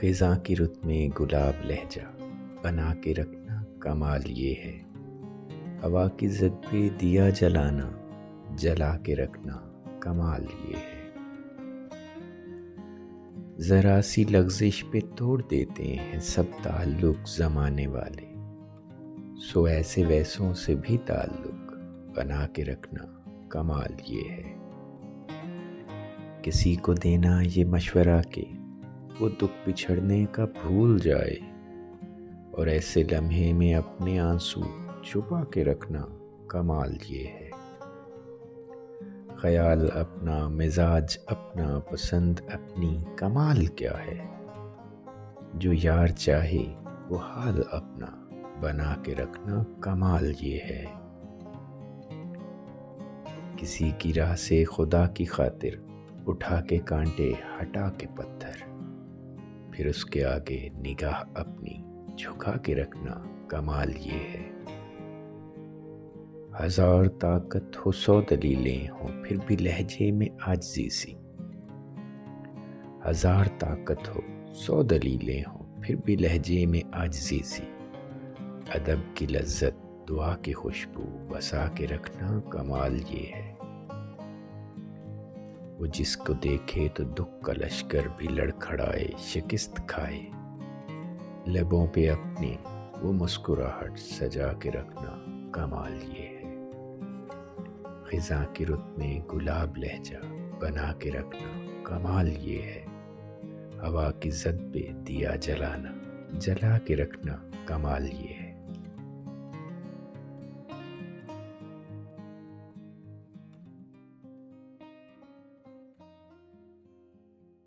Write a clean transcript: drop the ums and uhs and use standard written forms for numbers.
خزاں کی رت میں گلاب لہجہ بنا کے رکھنا کمال یہ ہے، ہوا کی زد پہ دیا جلانا جلا کے رکھنا کمال یہ ہے۔ ذرا سی لغزش پہ توڑ دیتے ہیں سب تعلق زمانے والے، سو ایسے ویسوں سے بھی تعلق بنا کے رکھنا کمال یہ ہے۔ کسی کو دینا یہ مشورہ کہ وہ دکھ بچھڑنے کا بھول جائے، اور ایسے لمحے میں اپنے آنسو چھپا کے رکھنا کمال یہ ہے۔ خیال اپنا، مزاج اپنا، پسند اپنی، کمال کیا ہے؟ جو یار چاہے وہ حال اپنا بنا کے رکھنا کمال یہ ہے۔ کسی کی راہ سے خدا کی خاطر اٹھا کے کانٹے ہٹا کے پتھر، پھر اس کے آگے نگاہ اپنی جھکا کے رکھنا کمال یہ ہے۔ ہزار طاقت ہو 100 دلیلیں ہوں پھر بھی لہجے میں عاجزی سی، ہزار طاقت ہو 100 دلیلیں ہوں پھر بھی لہجے میں عاجزی سی، ادب کی لذت دعا کی خوشبو بسا کے رکھنا کمال یہ ہے۔ وہ جس کو دیکھے تو دکھ کا لشکر بھی لڑکھڑائے شکست کھائے، لبوں پہ اپنے وہ مسکراہٹ سجا کے رکھنا کمال یہ ہے۔ خزاں کی رت میں گلاب لہجہ بنا کے رکھنا کمال یہ ہے، ہوا کی زد پہ دیا جلانا جلا کے رکھنا کمال یہ ہے۔